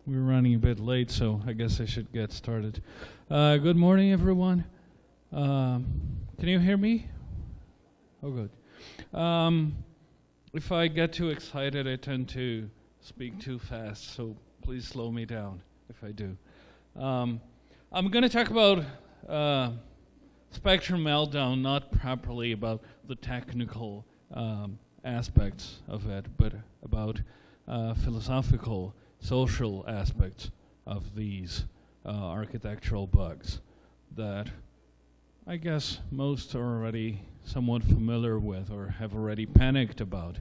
We're running a bit late, so I guess I should get started. Good morning, everyone. Can you hear me? Oh, good. If I get too excited, I tend to speak too fast, so please slow me down if I do. I'm going to talk about Spectre Meltdown, not properly about the technical aspects of it, but about philosophical, social aspects of these architectural bugs that I guess most are already somewhat familiar with or have already panicked about.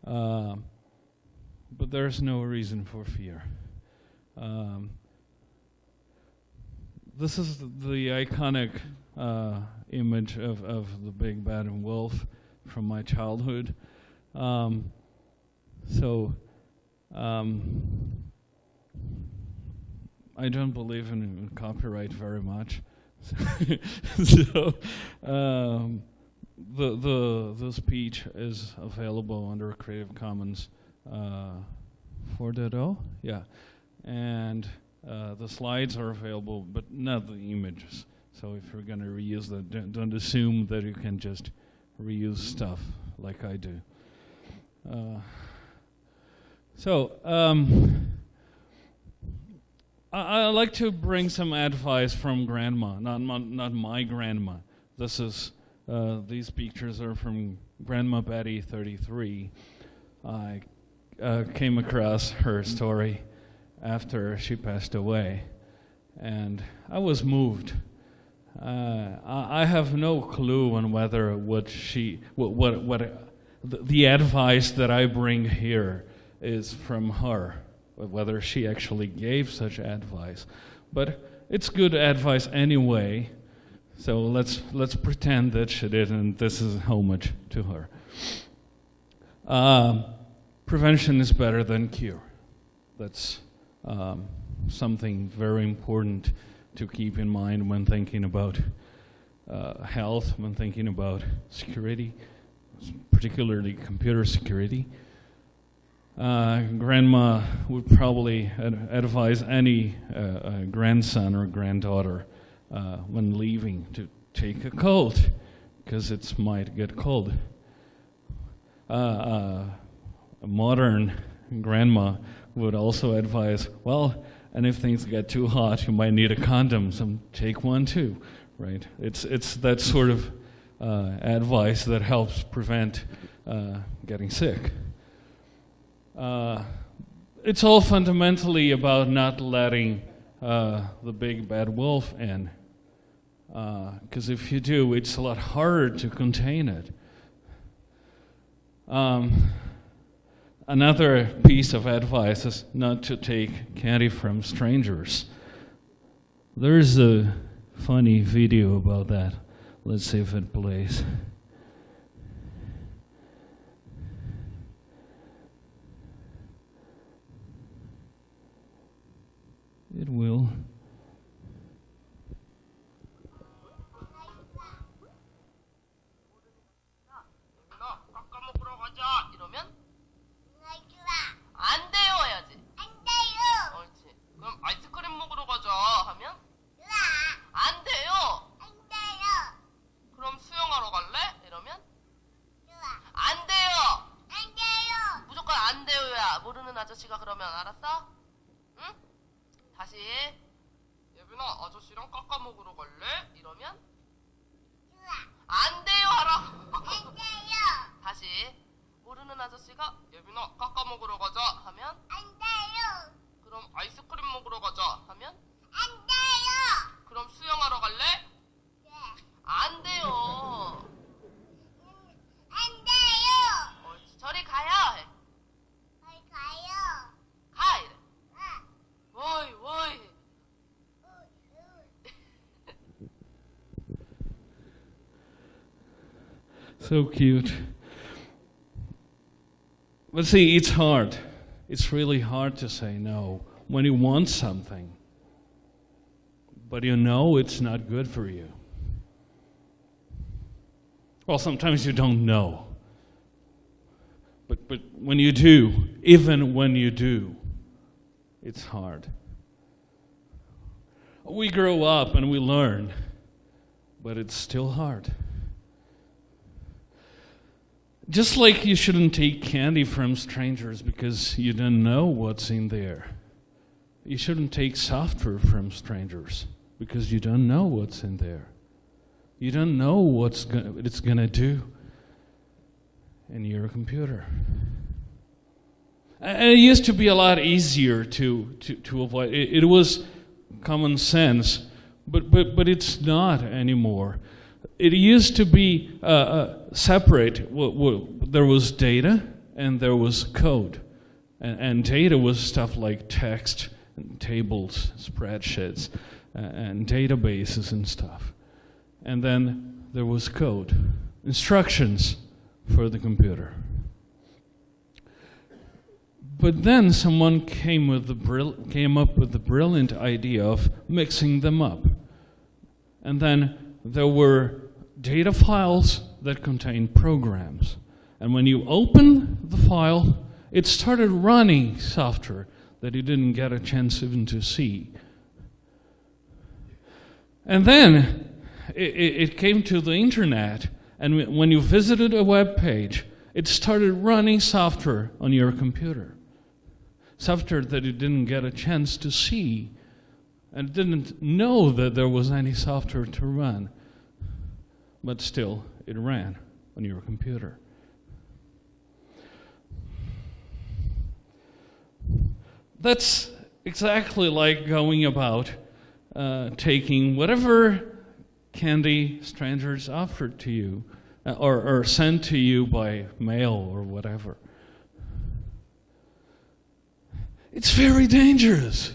But there's no reason for fear. This is the iconic image of the big bad wolf from my childhood. I don't believe in copyright very much. So the speech is available under Creative Commons 4.0, yeah, and the slides are available, but not the images. So if you're going to reuse that, don't assume that you can just reuse stuff like I do. I like to bring some advice from grandma, not my grandma. This is these pictures are from Grandma Betty 33. I came across her story after she passed away, and I was moved. I have no clue on whether the advice that I bring here is from her, whether she actually gave such advice, but it's good advice anyway. So let's pretend that she did, and this is homage to her. Prevention is better than cure. That's something very important to keep in mind when thinking about health, when thinking about security, particularly computer security. Grandma would probably advise any grandson or granddaughter when leaving to take a coat, because it might get cold. A modern grandma would also advise, well, and if things get too hot, you might need a condom, so take one too, right? It's that sort of advice that helps prevent getting sick. It's all fundamentally about not letting the big bad wolf in, because if you do, it's a lot harder to contain it. Another piece of advice is not to take candy from strangers. There's a funny video about that. Let's see if it plays. It will. 안 돼요 해야지. 안 돼요. 옳지. 그럼 아이스크림 먹으러 가자 하면? 안 돼요. 안 돼요. 그럼 수영하러 갈래? 이러면? 안 돼요. 안 돼요. 무조건 안 돼요야. 모르는 아저씨가 그러면 알았어? 응? 다시. 예빈아 아저씨랑 깎아 먹으러 갈래? 이러면? 안 돼요 하라고. 안 돼요. 다시. 모르는 아저씨가 예빈아 깎아 먹으러 가자 하면 안 돼요. 그럼 아이스크림 먹으러 가자 하면 안 돼요. 그럼 수영하러 갈래? 네. 안 돼요. 안 돼요. 옳지. 저리 가요. 저리 가요. 가 이래. 오이 오이. So cute. But see, it's hard. It's really hard to say no when you want something, but you know it's not good for you. Well, sometimes you don't know. But when you do, even when you do, it's hard. We grow up and we learn, but it's still hard. Just like you shouldn't take candy from strangers because you don't know what's in there. You shouldn't take software from strangers because you don't know what's in there. You don't know what it's going to do in your computer. And it used to be a lot easier to avoid. It was common sense, but it's not anymore. It used to be separate. There was data and there was code. And data was stuff like text, and tables, spreadsheets, and databases and stuff. And then there was code, instructions for the computer. But then someone came up with the brilliant idea of mixing them up. And then there were data files that contained programs. And when you open the file, it started running software that you didn't get a chance even to see. And then it came to the internet, and when you visited a web page, it started running software on your computer. Software that you didn't get a chance to see and didn't know that there was any software to run. But still, it ran on your computer. That's exactly like going about taking whatever candy strangers offered to you or sent to you by mail or whatever. It's very dangerous.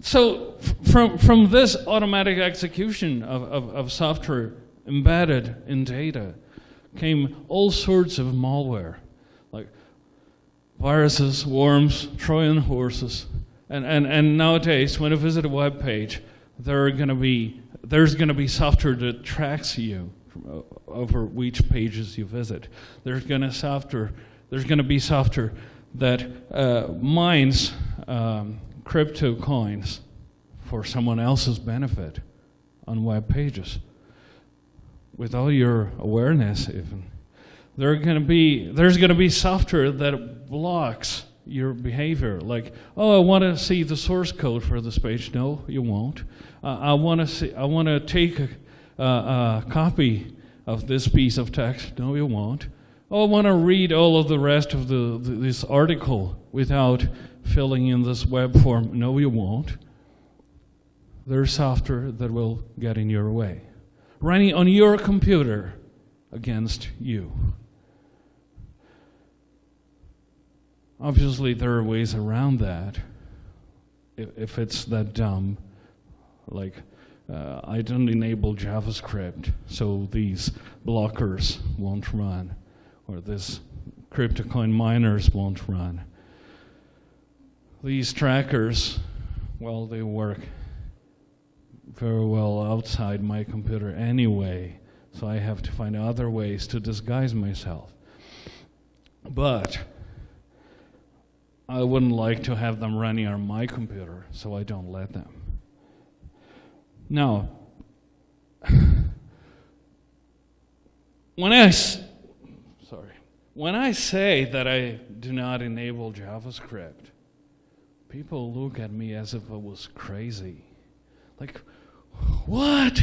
So from this automatic execution of software embedded in data came all sorts of malware, like viruses, worms, Trojan horses. And nowadays, when you visit a web page, there's going to be software that tracks you over which pages you visit. There's going to be software that mines crypto coins for someone else's benefit on web pages without your awareness even. There's going to be software that blocks your behavior, like, oh, I want to see the source code for this page. No, you won't. I want to take a copy of this piece of text. No, you won't. Oh, I want to read all of the rest of this article without filling in this web form. No, you won't. There's software that will get in your way, running on your computer against you. Obviously, there are ways around that. If it's that dumb, like I don't enable JavaScript, so these blockers won't run, or these cryptocoin miners won't run. These trackers, well, they work very well outside my computer anyway, so I have to find other ways to disguise myself. But I wouldn't like to have them running on my computer, so I don't let them. Now, when I say that I do not enable JavaScript, people look at me as if I was crazy. Like, what?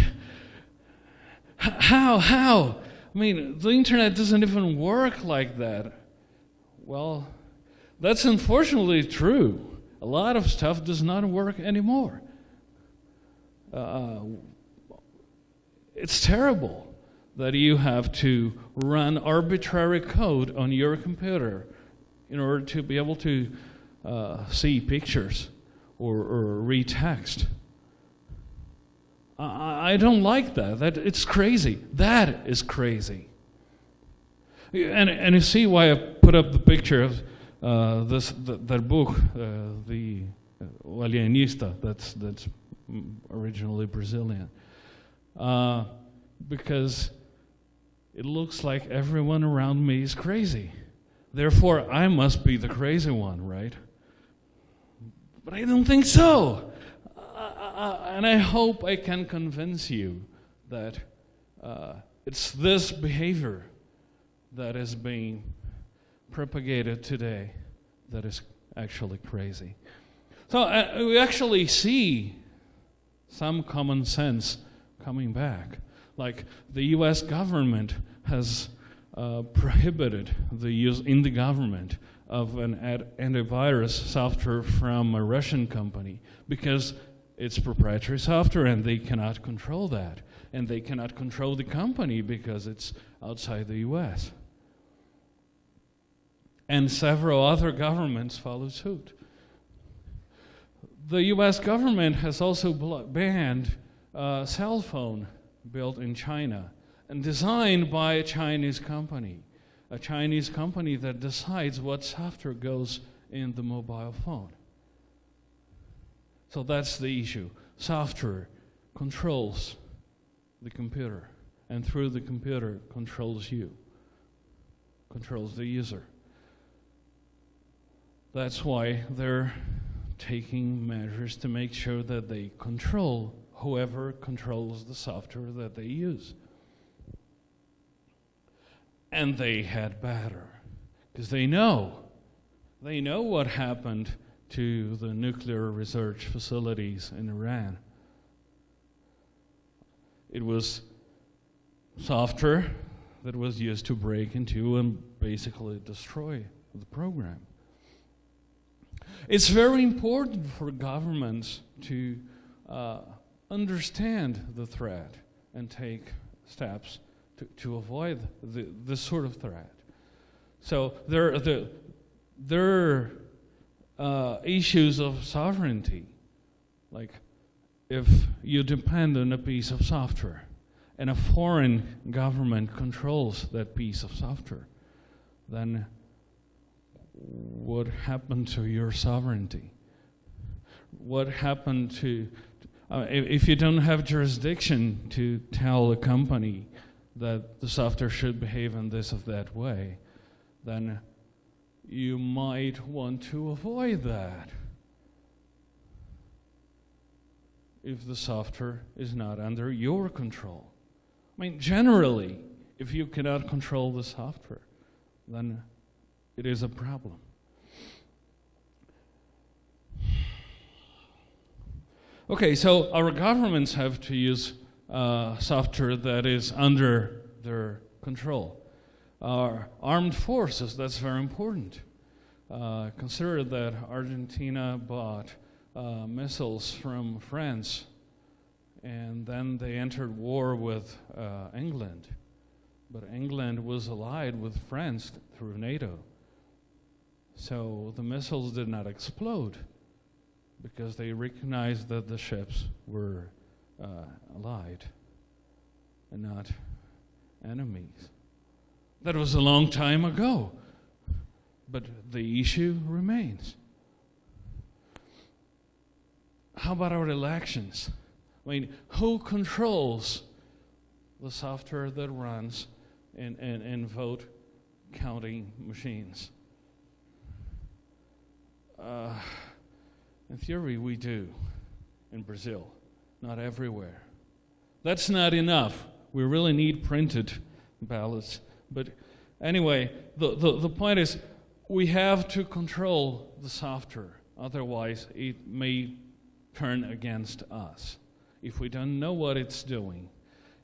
How? I mean, the internet doesn't even work like that. Well, that's unfortunately true. A lot of stuff does not work anymore. It's terrible that you have to run arbitrary code on your computer in order to be able to see pictures or read text. I don't like that. It's crazy. That is crazy. And you see why I put up the picture of that book, the O Alienista, that's originally Brazilian, because it looks like everyone around me is crazy. Therefore, I must be the crazy one, right? But I don't think so. And I hope I can convince you that it's this behavior that is being propagated today that is actually crazy. So we actually see some common sense coming back. Like the US government has prohibited the use in the government of an antivirus software from a Russian company because it's proprietary software and they cannot control that. And they cannot control the company because it's outside the US. And several other governments follow suit. The US government has also banned a cell phone built in China and designed by a Chinese company that decides what software goes in the mobile phone. So that's the issue. Software controls the computer, and through the computer controls you, controls the user. That's why they're taking measures to make sure that they control whoever controls the software that they use. And they had better, because they know what happened to the nuclear research facilities in Iran. It was software that was used to break into and basically destroy the program. It's very important for governments to understand the threat and take steps to avoid this sort of threat. So there are issues of sovereignty, like if you depend on a piece of software and a foreign government controls that piece of software, then what happened to your sovereignty? What happened to, if you don't have jurisdiction to tell a company that the software should behave in this or that way, then you might want to avoid that if the software is not under your control. I mean, generally, if you cannot control the software, then it is a problem. Okay, so our governments have to use software that is under their control. Our armed forces, that's very important. Consider that Argentina bought missiles from France, and then they entered war with England. But England was allied with France through NATO. So the missiles did not explode because they recognized that the ships were allied and not enemies. That was a long time ago, but the issue remains. How about our elections? I mean, who controls the software that runs in vote counting machines? In theory, we do in Brazil, not everywhere. That's not enough. We really need printed ballots. But anyway, the point is we have to control the software. Otherwise, it may turn against us. If we don't know what it's doing,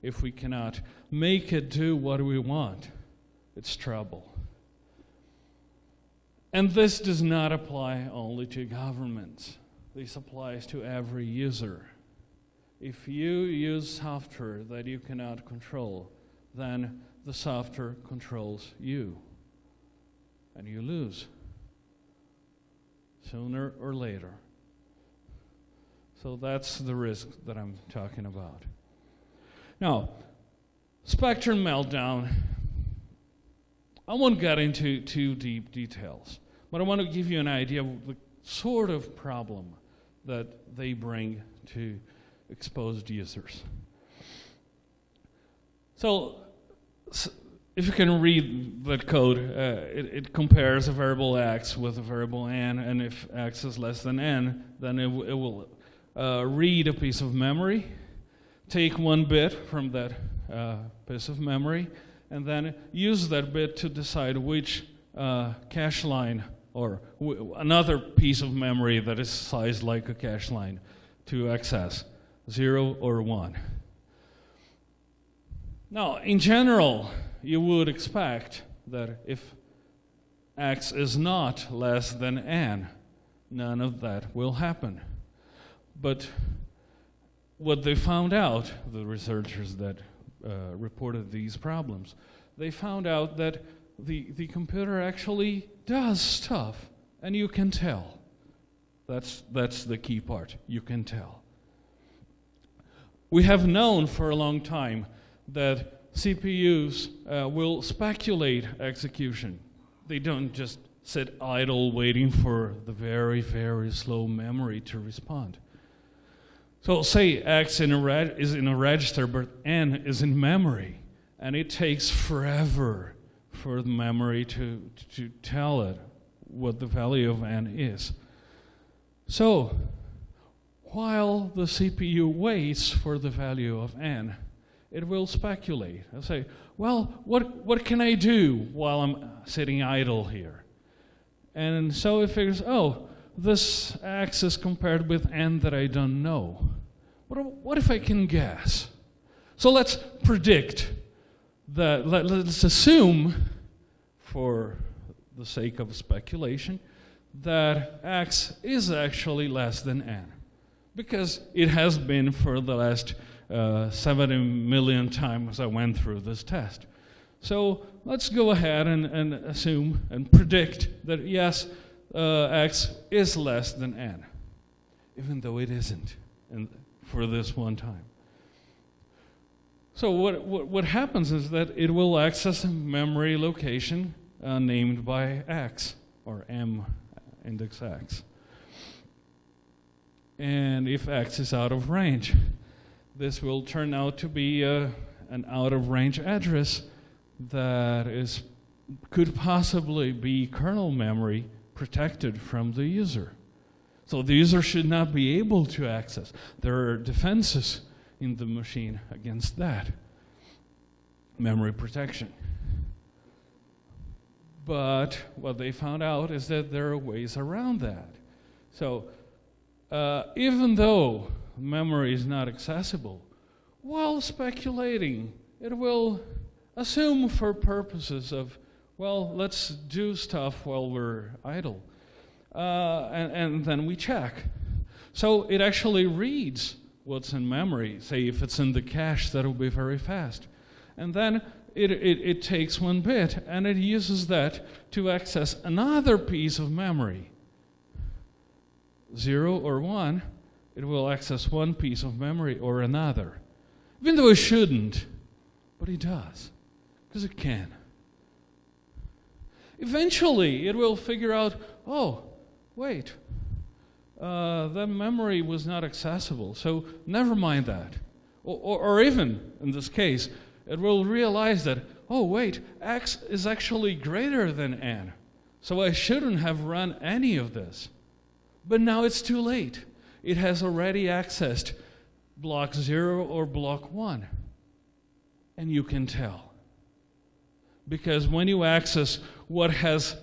if we cannot make it do what we want, it's trouble. And this does not apply only to governments. This applies to every user. If you use software that you cannot control, then the software controls you, and you lose sooner or later. So that's the risk that I'm talking about. Now, Spectre and Meltdown, I won't get into too deep details, but I want to give you an idea of the sort of problem that they bring to exposed users. So if you can read that code, it compares a variable x with a variable n, and if x is less than n, then it will read a piece of memory, take one bit from that piece of memory, and then use that bit to decide which cache line or another piece of memory that is sized like a cache line to access, 0 or 1. Now, in general, you would expect that if x is not less than n, none of that will happen. But what they found out, the researchers that reported these problems, they found out that the computer actually does stuff, and you can tell. That's the key part. You can tell. We have known for a long time that CPUs will speculate execution. They don't just sit idle waiting for the very, very slow memory to respond. So say X is in a register, but N is in memory, and it takes forever for the memory to tell it what the value of N is. So while the CPU waits for the value of N, it will speculate. It'll say, well, what can I do while I'm sitting idle here? And so it figures, oh, this X is compared with N that I don't know. What if I can guess? So let's predict that, let's assume, for the sake of speculation, that X is actually less than N, because it has been for the last 70 million times I went through this test. So let's go ahead and assume and predict that yes, X is less than N, even though it isn't for this one time. So what happens is that it will access a memory location named by X, or M index X. And if X is out of range, this will turn out to be an out-of-range address that could possibly be kernel memory protected from the user. So the user should not be able to access. There are defenses in the machine against that memory protection. But what they found out is that there are ways around that. So even though memory is not accessible, while speculating, it will assume for purposes of, well, let's do stuff while we're idle. And then we check. So it actually reads what's in memory. Say if it's in the cache, that'll be very fast. And then it takes one bit and it uses that to access another piece of memory. 0 or 1, it will access one piece of memory or another. Even though it shouldn't, but it does, because it can. Eventually, it will figure out, oh, wait, that memory was not accessible, so never mind that. Or even, in this case, it will realize that, oh, wait, X is actually greater than N, so I shouldn't have run any of this. But now it's too late. It has already accessed block 0 or block 1, and you can tell. Because when you access what has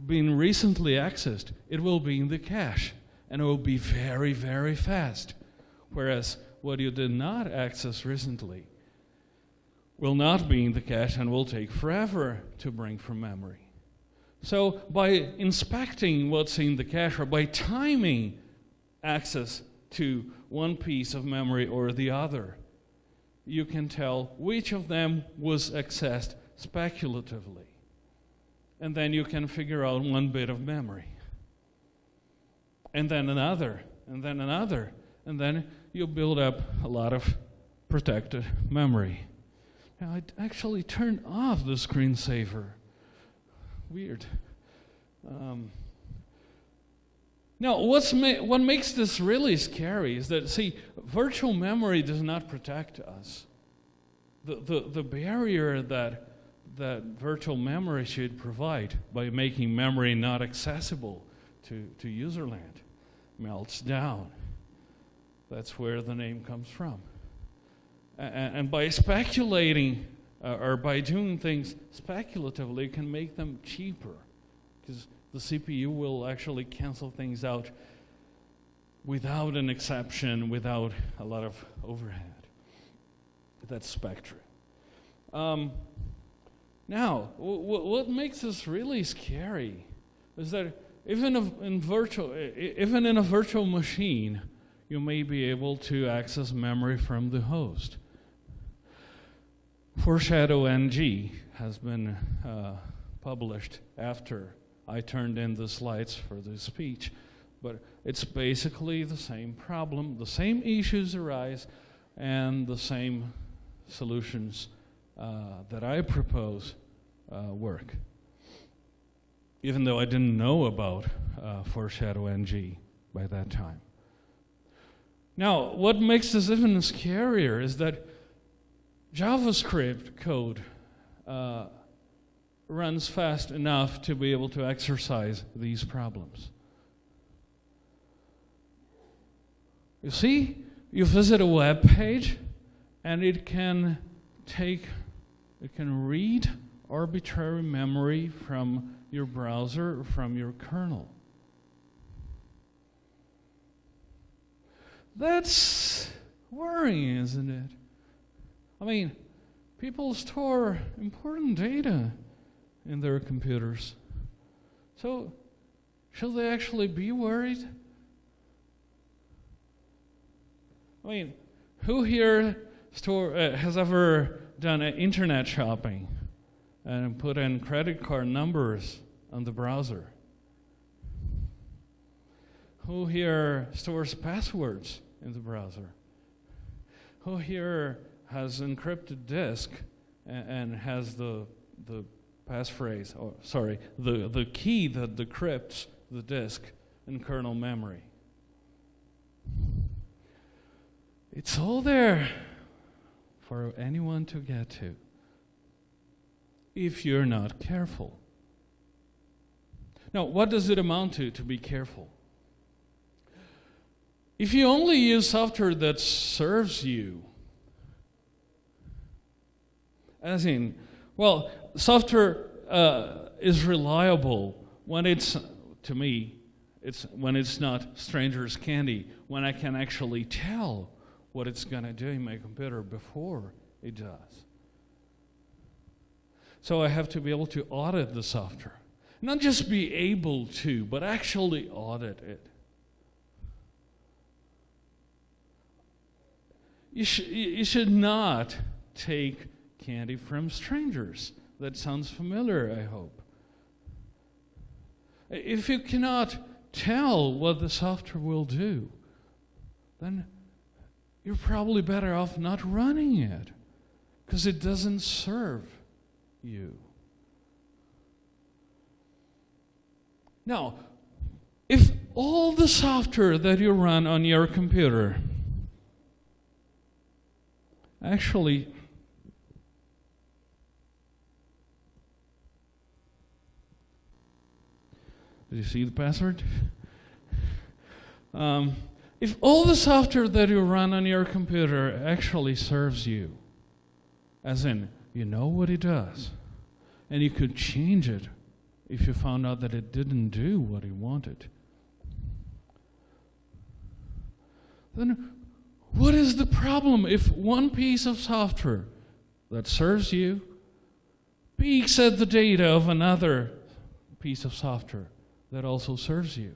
been recently accessed, it will be in the cache, and it will be very, very fast. Whereas what you did not access recently will not be in the cache and will take forever to bring from memory. So by inspecting what's in the cache, or by timing access to one piece of memory or the other, you can tell which of them was accessed speculatively. And then you can figure out one bit of memory. And then another, and then another. And then you build up a lot of protected memory. Now, I actually turned off the screensaver. Weird. Now, what makes this really scary is that, see, virtual memory does not protect us. the barrier that virtual memory should provide by making memory not accessible to userland melts down. That's where the name comes from. And by speculating, or by doing things speculatively, it can make them cheaper, because the CPU will actually cancel things out without an exception, without a lot of overhead. That's Spectre. Now, what makes this really scary is that even in a virtual machine, you may be able to access memory from the host. Foreshadow NG has been published after I turned in the slides for this speech, but it's basically the same problem, the same issues arise, and the same solutions that I propose work. Even though I didn't know about Foreshadow NG by that time. Now, what makes this even scarier is that JavaScript code runs fast enough to be able to exercise these problems. You see, you visit a web page, and it can read arbitrary memory from your browser or from your kernel. That's worrying, isn't it? I mean, people store important data in their computers. So, should they actually be worried? I mean, who here has ever done internet shopping and put in credit card numbers on the browser? Who here stores passwords in the browser? Who here has encrypted disk and has the passphrase, or sorry, the key that decrypts the disk in kernel memory? It's all there for anyone to get to if you're not careful. Now, what does it amount to be careful? If you only use software that serves you, as in, well, software is reliable when it's, to me, when it's not stranger's candy, when I can actually tell what it's going to do in my computer before it does. So I have to be able to audit the software. Not just be able to, but actually audit it. You should not take candy from strangers. That sounds familiar, I hope. If you cannot tell what the software will do, then you're probably better off not running it, because it doesn't serve you. Now, if all the software that you run on your computer actually did you see the password? If all the software that you run on your computer actually serves you, as in, you know what it does, and you could change it if you found out that it didn't do what you wanted, then what is the problem if one piece of software that serves you peeks at the data of another piece of software that also serves you?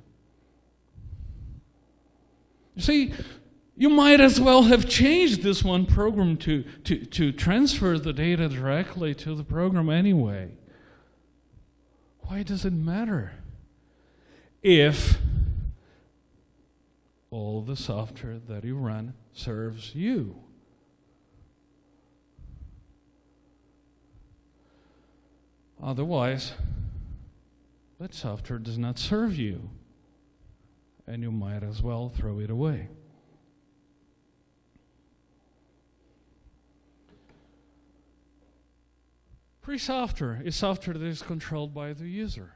You see, you might as well have changed this one program to transfer the data directly to the program anyway. Why does it matter if all the software that you run serves you? Otherwise, that software does not serve you, and you might as well throw it away. Free software is software that is controlled by the user.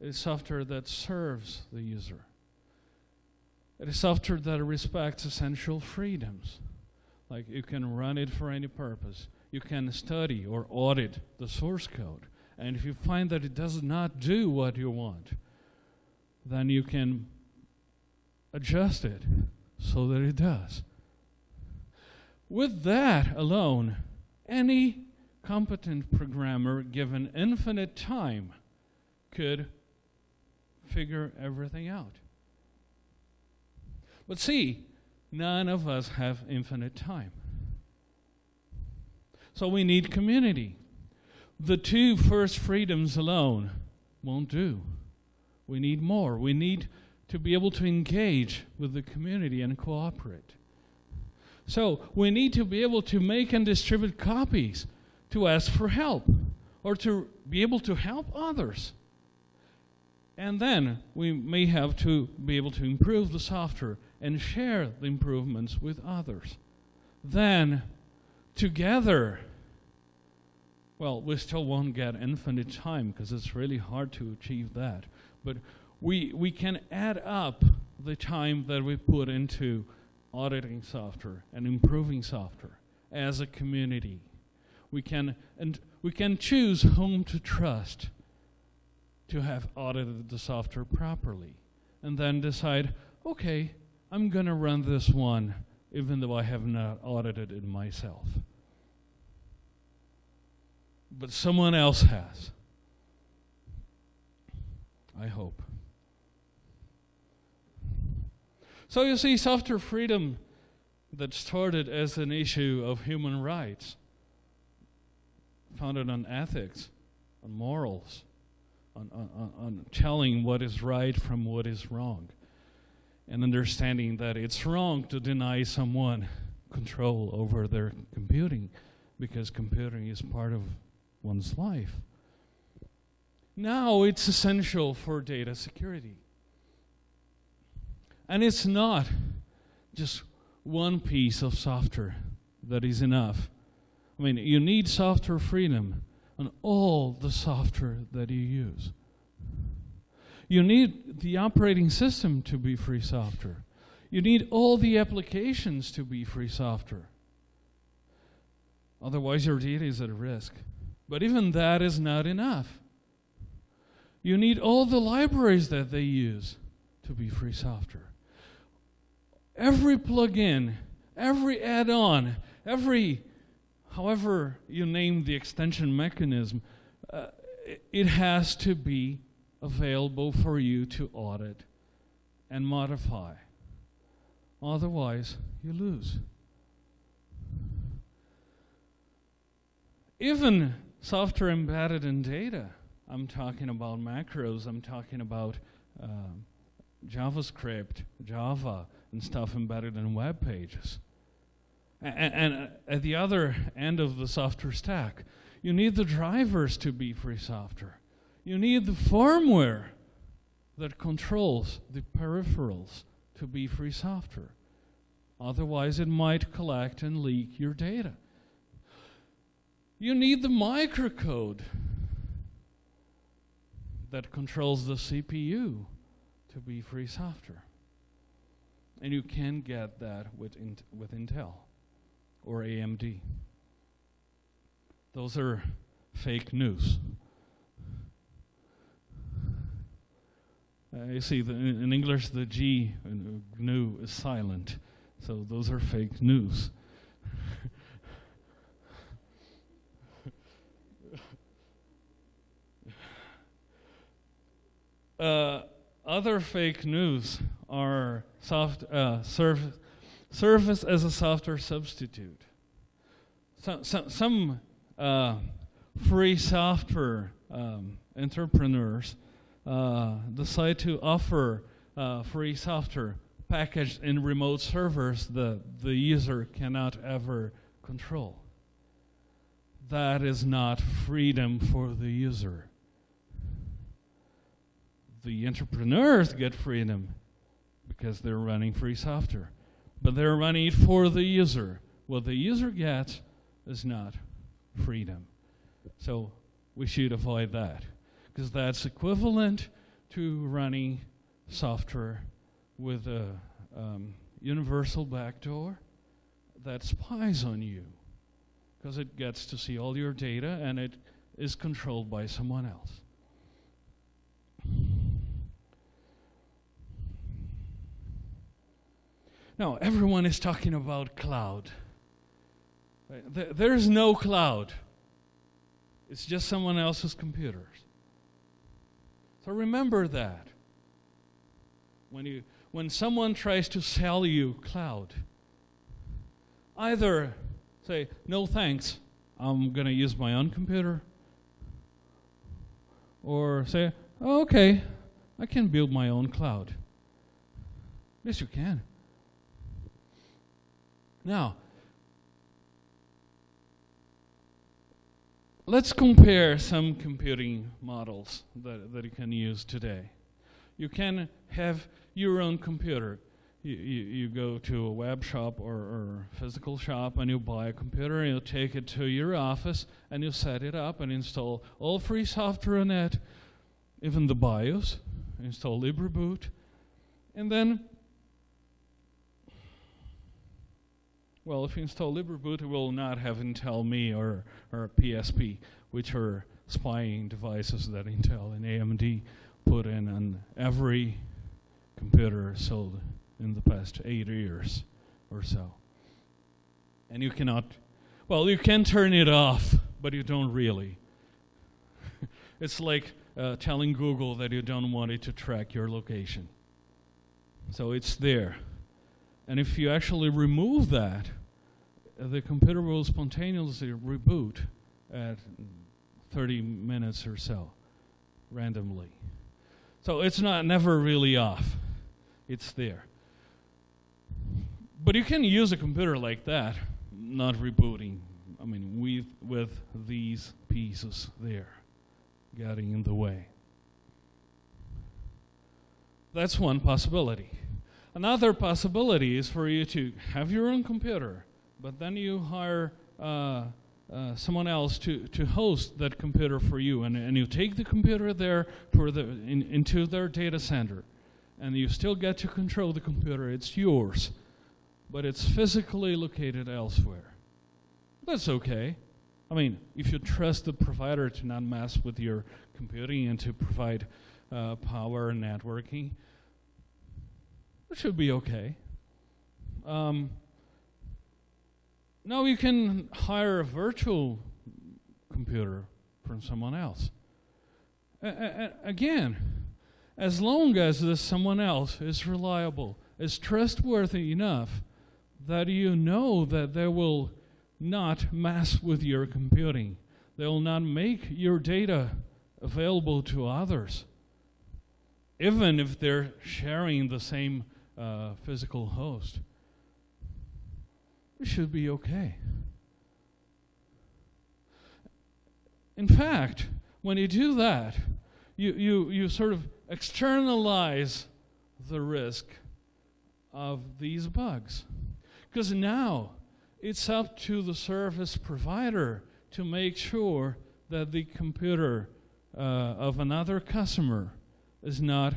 It is software that serves the user. It is software that respects essential freedoms. Like you can run it for any purpose. You can study or audit the source code. And if you find that it does not do what you want, then you can adjust it so that it does. With that alone, any competent programmer given infinite time could figure everything out. But see, none of us have infinite time. So we need community. The two first freedoms alone won't do. We need more. We need to be able to engage with the community and cooperate. So we need to be able to make and distribute copies, to ask for help, or to be able to help others. And then we may have to be able to improve the software and share the improvements with others. Then, together, well, we still won't get infinite time because it's really hard to achieve that. But we can add up the time that we put into auditing software and improving software as a community. We can choose whom to trust to have audited the software properly, and then decide, okay, I'm going to run this one even though I have not audited it myself. But someone else has. I hope. So you see, software freedom that started as an issue of human rights, founded on ethics, on morals, on telling what is right from what is wrong, and understanding that it's wrong to deny someone control over their computing because computing is part of one's life. Now it's essential for data security. And it's not just one piece of software that is enough. I mean, you need software freedom on all the software that you use. You need the operating system to be free software. You need all the applications to be free software. Otherwise, your data is at risk. But even that is not enough. You need all the libraries that they use to be free software. Every plugin, every add-on, however you name the extension mechanism, it has to be available for you to audit and modify. Otherwise, you lose. Even software embedded in data, I'm talking about macros, I'm talking about JavaScript, Java, and stuff embedded in web pages. And at the other end of the software stack, you need the drivers to be free software. You need the firmware that controls the peripherals to be free software. Otherwise, it might collect and leak your data. You need the microcode that controls the CPU to be free software. And you can get that with Intel or AMD. Those are fake news. You see, in English, the G in GNU is silent. So those are fake news. Other fake news are service as a software substitute. Some free software entrepreneurs decide to offer free software packaged in remote servers that the user cannot ever control. That is not freedom for the user. The entrepreneurs get freedom because they're running free software, but they're running it for the user. What the user gets is not freedom. So we should avoid that, because that's equivalent to running software with a universal backdoor that spies on you, because it gets to see all your data and it is controlled by someone else. Now, everyone is talking about cloud. There's no cloud. It's just someone else's computers. So remember that. When someone tries to sell you cloud, either say, no thanks, I'm going to use my own computer, or say, oh, okay, I can build my own cloud. Yes, you can. Now, let's compare some computing models that you can use today. You can have your own computer. You go to a web shop or physical shop and you buy a computer and you take it to your office and you set it up and install all free software on it, even the BIOS, install LibreBoot, and then, well, if you install LibreBoot, it will not have Intel Me or PSP, which are spying devices that Intel and AMD put in on every computer sold in the past 8 years or so. And you cannot, well, you can turn it off, but you don't really. It's like telling Google that you don't want it to track your location. So it's there. And if you actually remove that, the computer will spontaneously reboot at 30 minutes or so, randomly. So it's never really off. It's there. But you can use a computer like that, not rebooting. I mean, with these pieces there getting in the way. That's one possibility. Another possibility is for you to have your own computer, but then you hire someone else to host that computer for you, and you take the computer there into their data center, and you still get to control the computer. It's yours, but it's physically located elsewhere. That's okay. I mean, if you trust the provider to not mess with your computing and to provide power and networking, it should be okay. Now you can hire a virtual computer from someone else. Again, as long as this someone else is reliable, is trustworthy enough that you know that they will not mess with your computing. They will not make your data available to others, even if they're sharing the same physical host. It should be okay. In fact, when you do that, you sort of externalize the risk of these bugs. Because now it's up to the service provider to make sure that the computer of another customer is not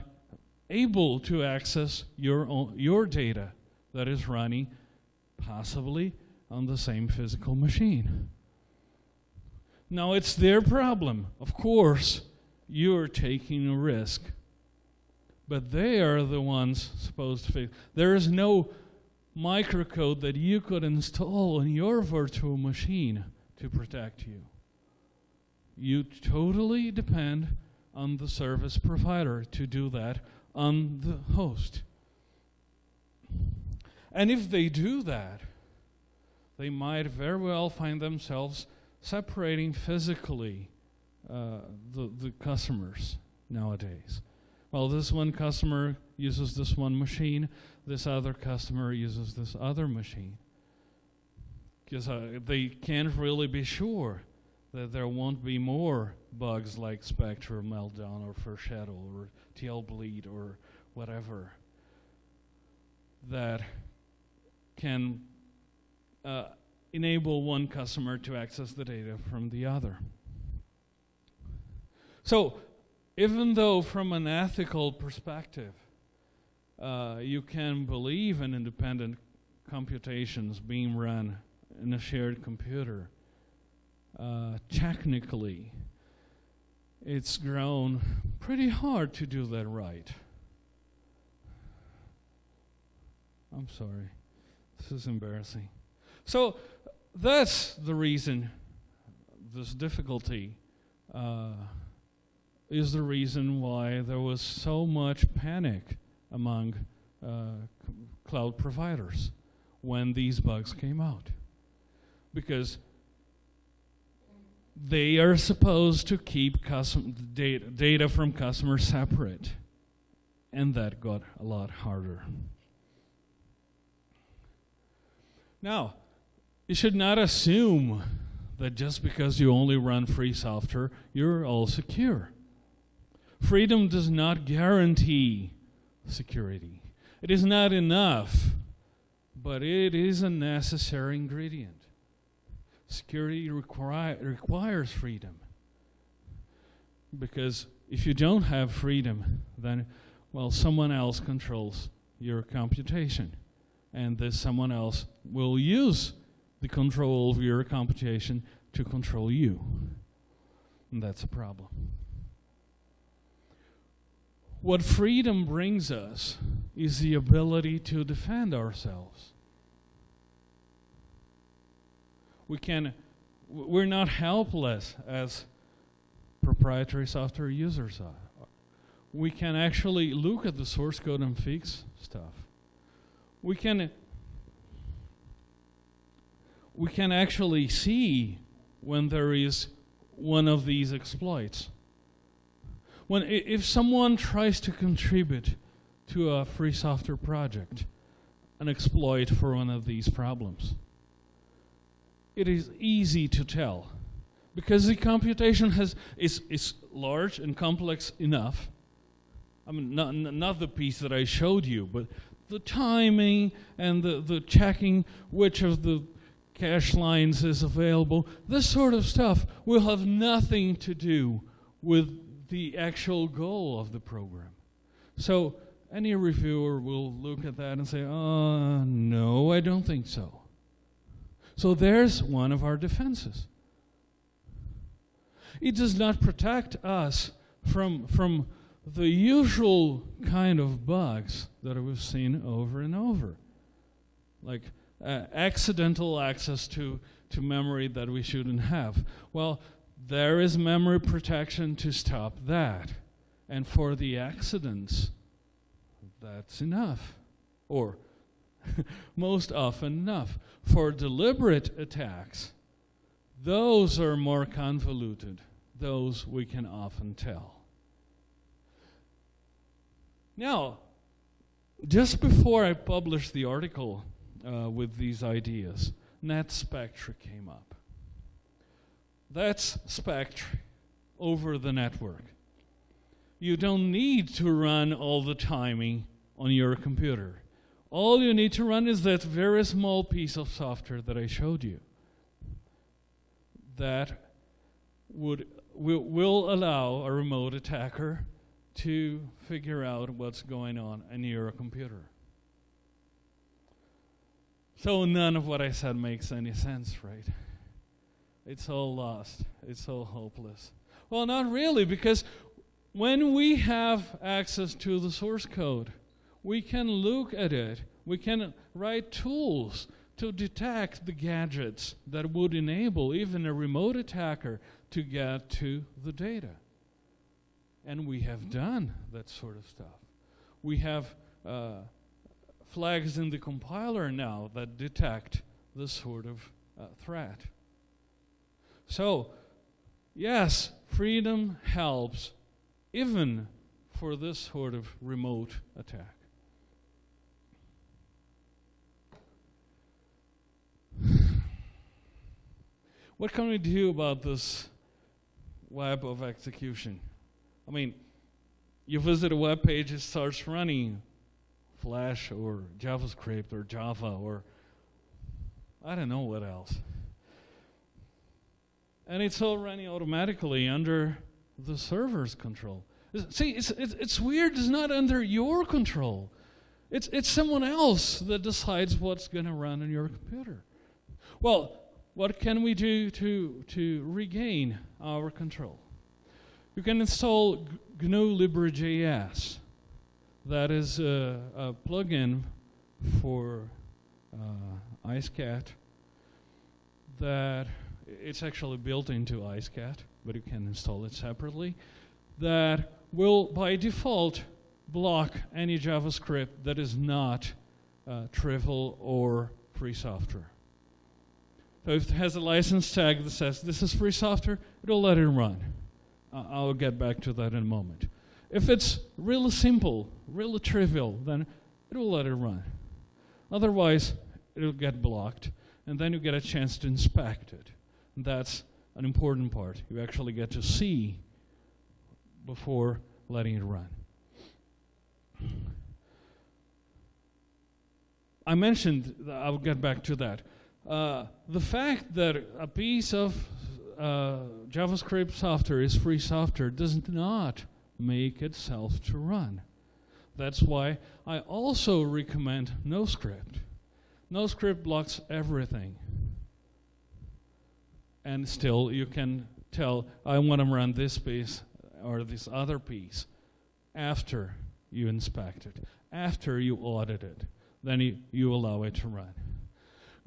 able to access your data that is running possibly on the same physical machine. Now it's their problem. Of course, you're taking a risk, but they are the ones supposed to fix. There is no microcode that you could install on your virtual machine to protect you. You totally depend on the service provider to do that on the host. And if they do that, they might very well find themselves separating physically the customers nowadays. Well, this one customer uses this one machine, this other customer uses this other machine. Because they can't really be sure that there won't be more bugs like Spectre, Meltdown, or Foreshadow, or Tailbleed, or whatever that can enable one customer to access the data from the other. So, even though from an ethical perspective, you can believe in independent computations being run in a shared computer, technically, it's grown pretty hard to do that right. I'm sorry. This is embarrassing. So that's the reason this difficulty is the reason why there was so much panic among cloud providers when these bugs came out. Because they are supposed to keep data from customers separate. And that got a lot harder. Now, you should not assume that just because you only run free software, you're all secure. Freedom does not guarantee security. It is not enough, but it is a necessary ingredient. Security requires freedom. Because if you don't have freedom, then, well, someone else controls your computation. And this someone else will use the control of your computation to control you. And that's a problem. What freedom brings us is the ability to defend ourselves. We're not helpless as proprietary software users are. We can actually look at the source code and fix stuff. We can actually see when there is one of these exploits. If someone tries to contribute to a free software project, an exploit for one of these problems, it is easy to tell, because the computation is large and complex enough. I mean, not the piece that I showed you, but the timing and the checking which of the cache lines is available. This sort of stuff will have nothing to do with the actual goal of the program. So any reviewer will look at that and say, no, I don't think so. So there's one of our defenses. It does not protect us from the usual kind of bugs that we've seen over and over, like accidental access to memory that we shouldn't have. Well, there is memory protection to stop that. And for the accidents, that's enough. Or most often enough. For deliberate attacks, those are more convoluted. Those we can often tell. Now, just before I published the article with these ideas, Spectre came up. That's Spectre over the network. You don't need to run all the timing on your computer. All you need to run is that very small piece of software that I showed you. That will allow a remote attacker to figure out what's going on in your computer. So none of what I said makes any sense, right? It's all lost. It's all hopeless. Well, not really, because when we have access to the source code, we can look at it. We can write tools to detect the gadgets that would enable even a remote attacker to get to the data. And we have done that sort of stuff. We have flags in the compiler now that detect this sort of threat. So, yes, freedom helps even for this sort of remote attack. What can we do about this web of execution? I mean, you visit a web page, it starts running Flash or JavaScript or Java or I don't know what else. And it's all running automatically under the server's control. See, it's weird. It's not under your control. It's someone else that decides what's going to run on your computer. Well, what can we do to regain our control? You can install GNU Libre.js. That is a plugin for IceCat that it's actually built into IceCat, but you can install it separately, that will by default block any JavaScript that is not trivial or free software. So if it has a license tag that says this is free software, it'll let it run. I'll get back to that in a moment. If it's really simple, really trivial, then it will let it run. Otherwise, it'll get blocked, and then you get a chance to inspect it. And that's an important part. You actually get to see before letting it run. I mentioned, I'll get back to that. The fact that a piece of JavaScript software is free software does not make itself to run. That's why I also recommend NoScript. NoScript blocks everything. And still you can tell, I want to run this piece or this other piece after you inspect it, after you audit it. Then you allow it to run.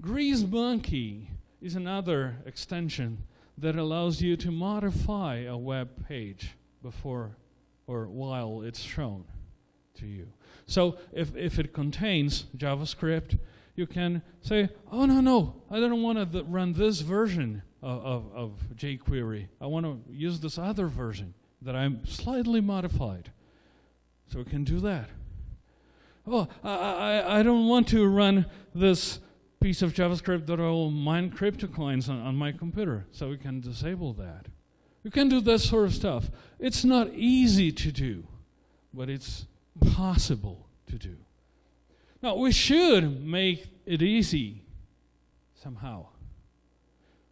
GreaseMonkey is another extension that allows you to modify a web page before or while it's shown to you. So if it contains JavaScript, you can say, oh, no, I don't want to run this version of jQuery. I want to use this other version that I'm slightly modified. So we can do that. Oh, I don't want to run this piece of JavaScript that will mine cryptocurrencies on my computer, so we can disable that. You can do that sort of stuff. It's not easy to do, but it's possible to do. Now, we should make it easy somehow.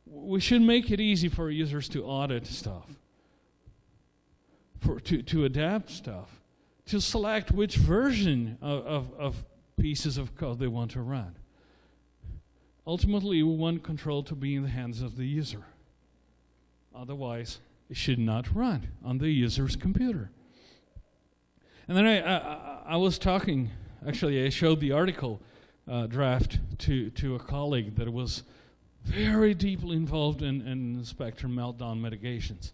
We should make it easy for users to audit stuff, to adapt stuff, to select which version of pieces of code they want to run. Ultimately, we want control to be in the hands of the user. Otherwise, it should not run on the user's computer. And then I was talking, actually I showed the article draft to a colleague that was very deeply involved in Spectre Meltdown mitigations.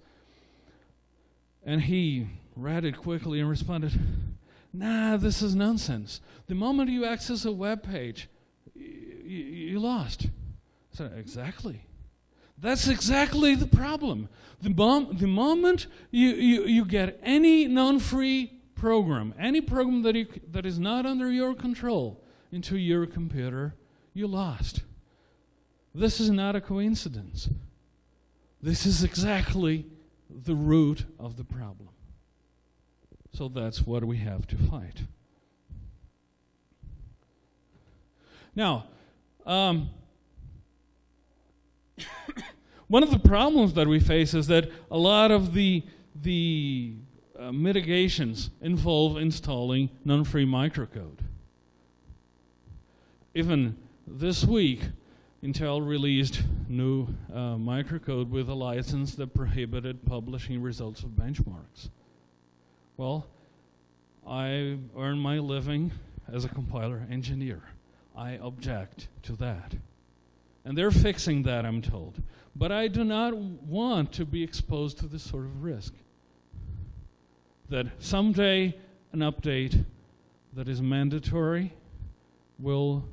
And he read it quickly and responded, nah, this is nonsense. The moment you access a web page, you lost. I said, exactly. That's exactly the problem. The moment you get any non-free program, any program that is not under your control into your computer, you lost. This is not a coincidence. This is exactly the root of the problem. So that's what we have to fight. Now, one of the problems that we face is that a lot of the mitigations involve installing non-free microcode. Even this week, Intel released new microcode with a license that prohibited publishing results of benchmarks. Well, I earn my living as a compiler engineer. I object to that. And they're fixing that, I'm told. But I do not want to be exposed to this sort of risk. That someday an update that is mandatory will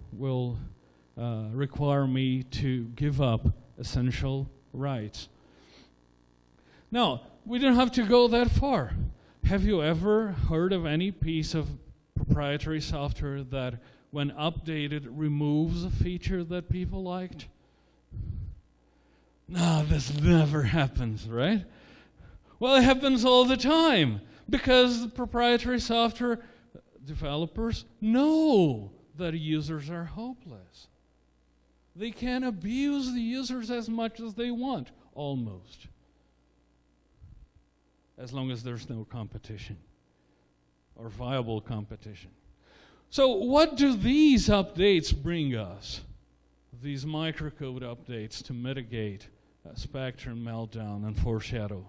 require me to give up essential rights. Now, we don't have to go that far. Have you ever heard of any piece of proprietary software that, when updated, removes a feature that people liked? No, this never happens, right? Well, it happens all the time because the proprietary software developers know that users are hopeless. They can abuse the users as much as they want, almost. as long as there's no competition or viable competition. So what do these updates bring us? These microcode updates to mitigate Spectre and Meltdown and Foreshadow.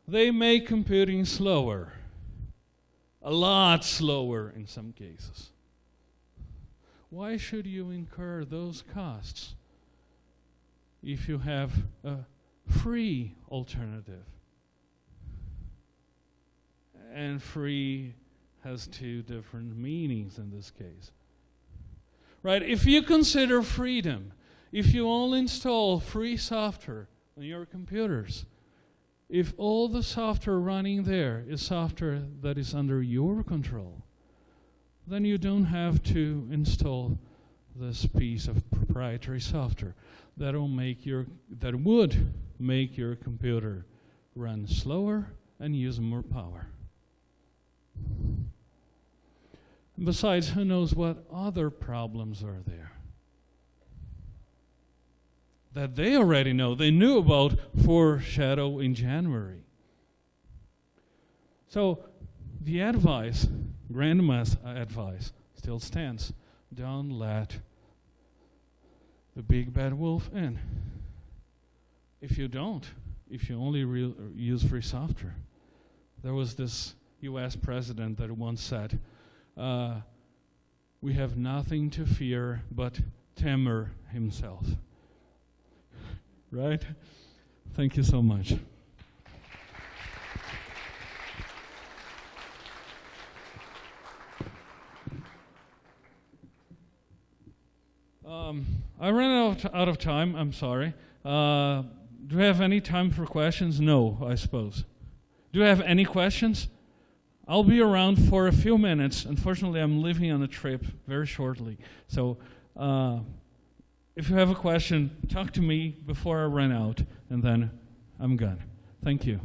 They make computing slower, a lot slower in some cases. Why should you incur those costs if you have a free alternative? And free has two different meanings in this case. Right? If you consider freedom, if you only install free software on your computers, if all the software running there is software that is under your control, then you don't have to install this piece of proprietary software that would make your computer run slower and use more power. Besides, who knows what other problems are there that they already know. They knew about Foreshadow in January. So the advice, grandma's advice, still stands. Don't let the big bad wolf in. If you only use free software. There was this US president that once said, we have nothing to fear but Temer himself. Right? Thank you so much. I ran out of time, I'm sorry. Do we have any time for questions? No, I suppose. Do you have any questions? I'll be around for a few minutes. Unfortunately, I'm leaving on a trip very shortly. So if you have a question, talk to me before I run out, and then I'm gone. Thank you.